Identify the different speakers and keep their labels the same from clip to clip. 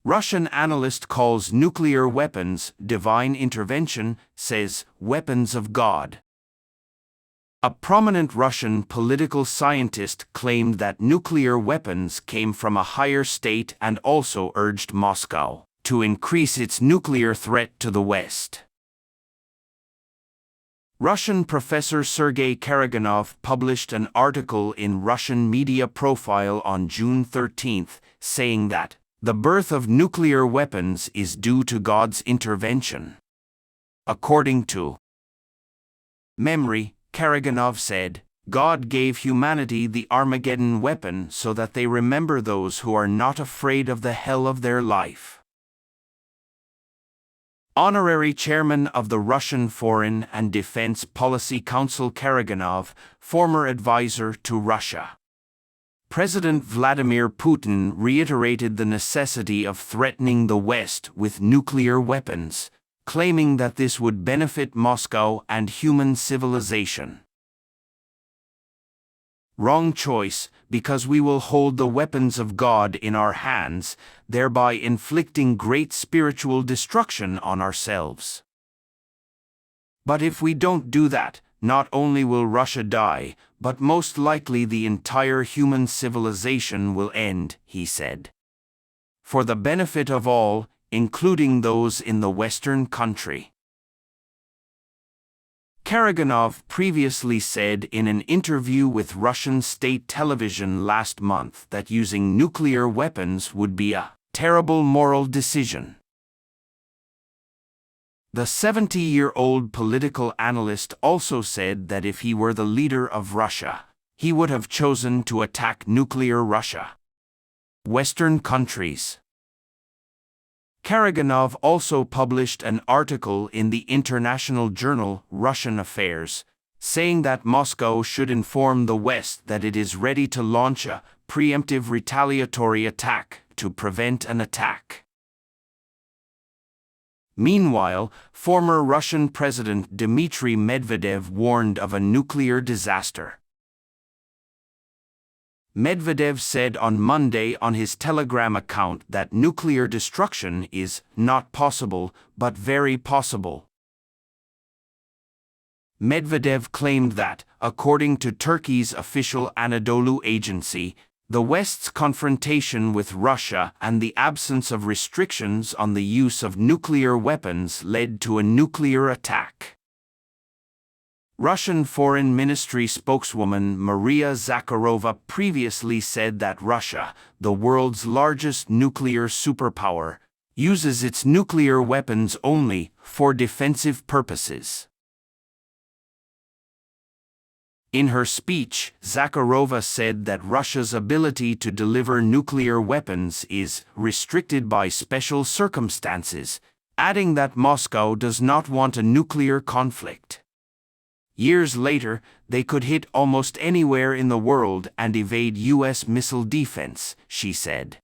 Speaker 1: Russian analyst calls nuclear weapons divine intervention, says weapons of God. A prominent Russian political scientist claimed that nuclear weapons came from a higher state and also urged Moscow to increase its nuclear threat to the West. Russian professor Sergei Karaganov published an article in Russian media Profile on June 13, saying that the birth of nuclear weapons is due to God's intervention. According to Memory, Karaganov said, God gave humanity the Armageddon weapon so that they remember those who are not afraid of the hell of their life. Honorary chairman of the Russian Foreign and Defense Policy Council Karaganov, former advisor to Russia. President Vladimir Putin reiterated the necessity of threatening the West with nuclear weapons, claiming that this would benefit Moscow and human civilization. Wrong choice, because we will hold the weapons of God in our hands, thereby inflicting great spiritual destruction on ourselves. But if we don't do that, not only will Russia die, but most likely the entire human civilization will end, he said. For the benefit of all, including those in the Western country. Karaganov previously said in an interview with Russian state television last month that using nuclear weapons would be a terrible moral decision. The 70-year-old political analyst also said that if he were the leader of Russia, he would have chosen to attack nuclear Russia. Western countries. Karaganov also published an article in the international journal Russian Affairs, saying that Moscow should inform the West that it is ready to launch a preemptive retaliatory attack to prevent an attack. Meanwhile, former Russian President Dmitry Medvedev warned of a nuclear disaster. Medvedev said on Monday on his Telegram account that nuclear destruction is not possible, but very possible. Medvedev claimed that, according to Turkey's official Anadolu agency, the West's confrontation with Russia and the absence of restrictions on the use of nuclear weapons led to a nuclear attack. Russian Foreign Ministry spokeswoman Maria Zakharova previously said that Russia, the world's largest nuclear superpower, uses its nuclear weapons only for defensive purposes. In her speech, Zakharova said that Russia's ability to deliver nuclear weapons is restricted by special circumstances, adding that Moscow does not want a nuclear conflict. Years later, they could hit almost anywhere in the world and evade U.S. missile defense, she said.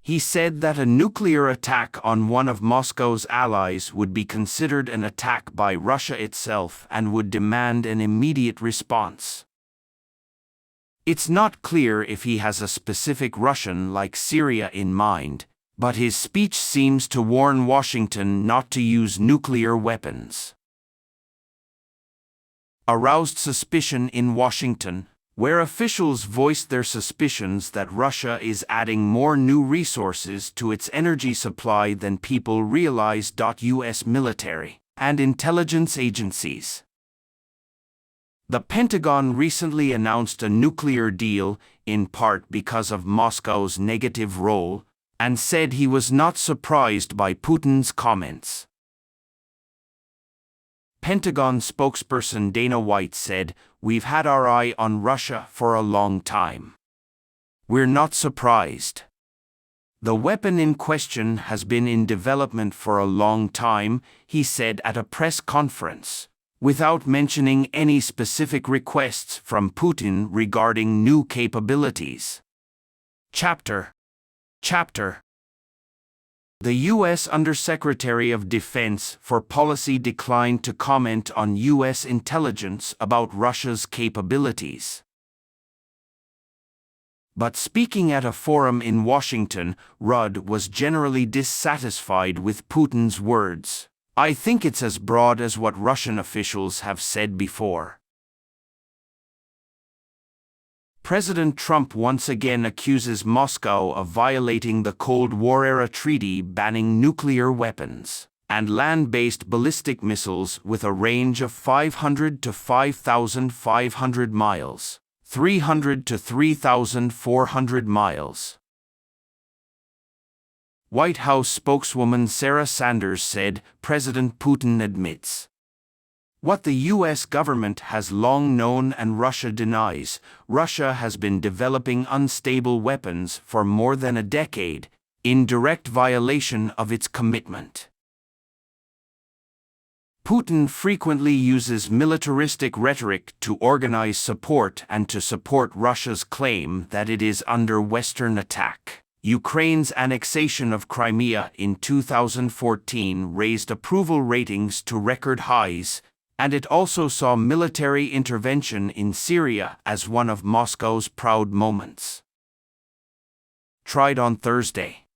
Speaker 1: He said that a nuclear attack on one of Moscow's allies would be considered an attack by Russia itself and would demand an immediate response. It's not clear if he has a specific Russian like Syria in mind, but his speech seems to warn Washington not to use nuclear weapons. Aroused suspicion in Washington, where officials voiced their suspicions that Russia is adding more new resources to its energy supply than people realize. U.S. military and intelligence agencies. The Pentagon recently announced a nuclear deal, in part because of Moscow's negative role, and said he was not surprised by Putin's comments. Pentagon spokesperson Dana White said, "We've had our eye on Russia for a long time. We're not surprised. The weapon in question has been in development for a long time," he said at a press conference, without mentioning any specific requests from Putin regarding new capabilities. Chapter. The U.S. Undersecretary of Defense for Policy declined to comment on U.S. intelligence about Russia's capabilities. But speaking at a forum in Washington, Rudd was generally dissatisfied with Putin's words. "I think it's as broad as what Russian officials have said before." President Trump once again accuses Moscow of violating the Cold War-era treaty banning nuclear weapons and land-based ballistic missiles with a range of 500 to 5,500 miles, 300 to 3,400 miles. White House spokeswoman Sarah Sanders said President Putin admits what the U.S. government has long known and Russia denies. Russia has been developing unstable weapons for more than a decade, in direct violation of its commitment. Putin frequently uses militaristic rhetoric to organize support and to support Russia's claim that it is under Western attack. Ukraine's annexation of Crimea in 2014 raised approval ratings to record highs, and it also saw military intervention in Syria as one of Moscow's proud moments. Tried on Thursday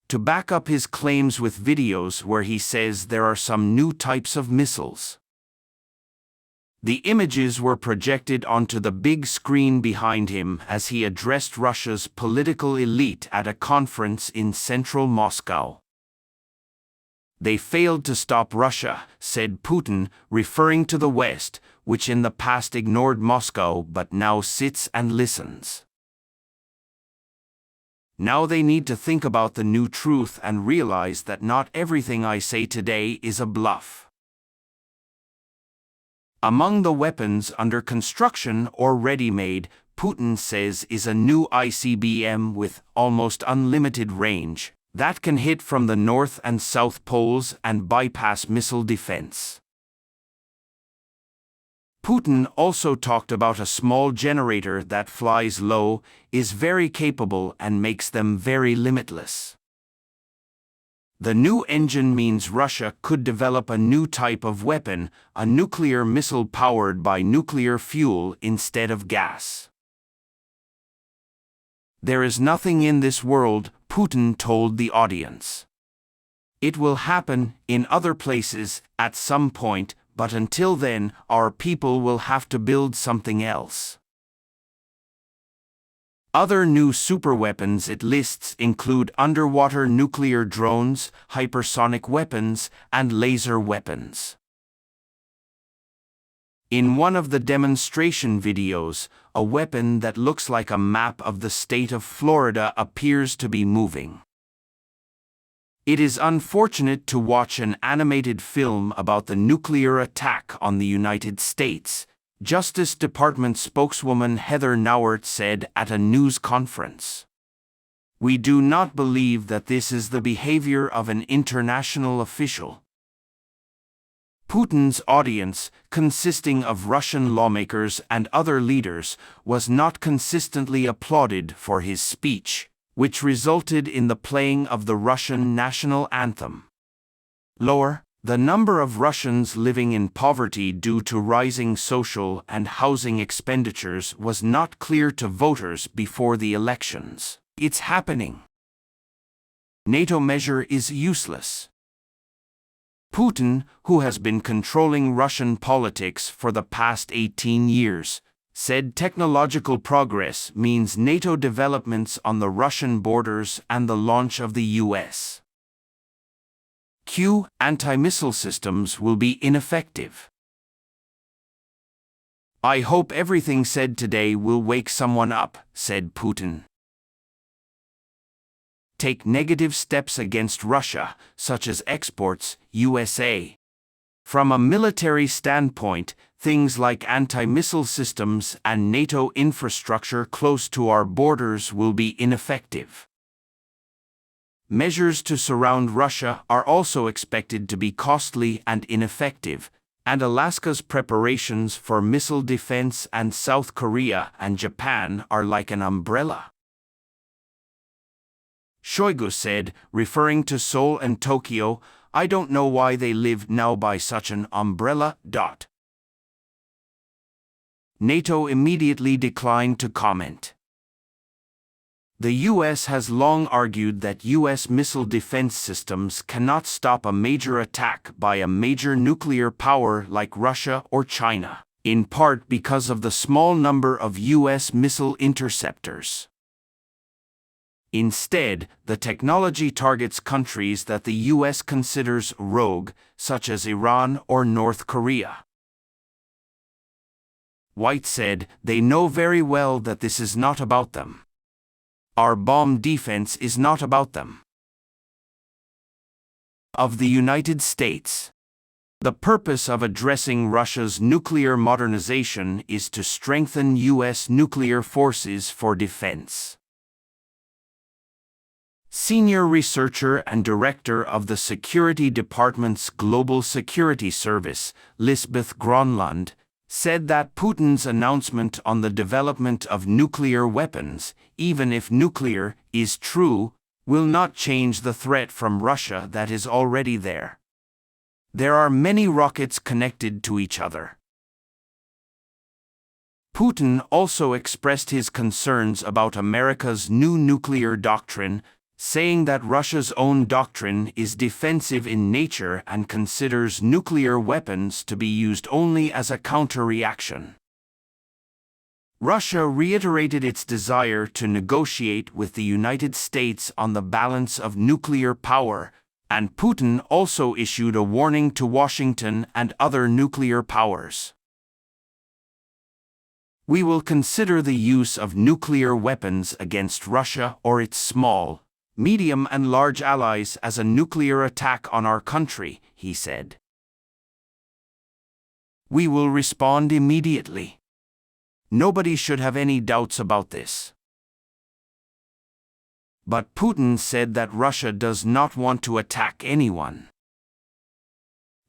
Speaker 1: to back up his claims with videos where he says there are some new types of missiles. The images were projected onto the big screen behind him as he addressed Russia's political elite at a conference in central Moscow. "They failed to stop Russia," said Putin, referring to the West, which in the past ignored Moscow but now sits and listens. "Now they need to think about the new truth and realize that not everything I say today is a bluff." Among the weapons under construction or ready-made, Putin says is a new ICBM with almost unlimited range that can hit from the North and South Poles and bypass missile defense. Putin also talked about a small generator that flies low, is very capable and makes them very limitless. The new engine means Russia could develop a new type of weapon, a nuclear missile powered by nuclear fuel instead of gas. "There is nothing in this world," Putin told the audience. "It will happen in other places at some point, but until then, our people will have to build something else." Other new superweapons it lists include underwater nuclear drones, hypersonic weapons, and laser weapons. In one of the demonstration videos, a weapon that looks like a map of the state of Florida appears to be moving. It is unfortunate to watch an animated film about the nuclear attack on the United States, Justice Department spokeswoman Heather Nauert said at a news conference. "We do not believe that this is the behavior of an international official." Putin's audience, consisting of Russian lawmakers and other leaders, was not consistently applauded for his speech, which resulted in the playing of the Russian national anthem. Lower, the number of Russians living in poverty due to rising social and housing expenditures was not clear to voters before the elections. "It's happening. NATO measure is useless." Putin, who has been controlling Russian politics for the past 18 years, said technological progress means NATO developments on the Russian borders and the launch of the U.S. anti-missile systems will be ineffective. "I hope everything said today will wake someone up," said Putin. "Take negative steps against Russia, such as exports, USA. From a military standpoint, things like anti-missile systems and NATO infrastructure close to our borders will be ineffective. Measures to surround Russia are also expected to be costly and ineffective, and Alaska's preparations for missile defense and South Korea and Japan are like an umbrella." Shoigu said, referring to Seoul and Tokyo, "I don't know why they live now by such an umbrella." NATO immediately declined to comment. The U.S. has long argued that U.S. missile defense systems cannot stop a major attack by a major nuclear power like Russia or China, in part because of the small number of U.S. missile interceptors. Instead, the technology targets countries that the U.S. considers rogue, such as Iran or North Korea. White said, "They know very well that this is not about them. Our bomb defense is not about them." Of the United States. The purpose of addressing Russia's nuclear modernization is to strengthen U.S. nuclear forces for defense. Senior researcher and director of the Security Department's Global Security Service, Lisbeth Gronlund, said that Putin's announcement on the development of nuclear weapons, even if nuclear is true, will not change the threat from Russia that is already there. There are many rockets connected to each other. Putin also expressed his concerns about America's new nuclear doctrine, saying that Russia's own doctrine is defensive in nature and considers nuclear weapons to be used only as a counter-reaction. Russia reiterated its desire to negotiate with the United States on the balance of nuclear power, and Putin also issued a warning to Washington and other nuclear powers. "We will consider the use of nuclear weapons against Russia or its small, medium and large allies as a nuclear attack on our country," he said. "We will respond immediately. Nobody should have any doubts about this." But Putin said that Russia does not want to attack anyone.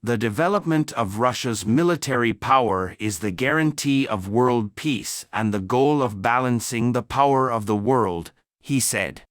Speaker 1: The development of Russia's military power is the guarantee of world peace and the goal of balancing the power of the world, he said.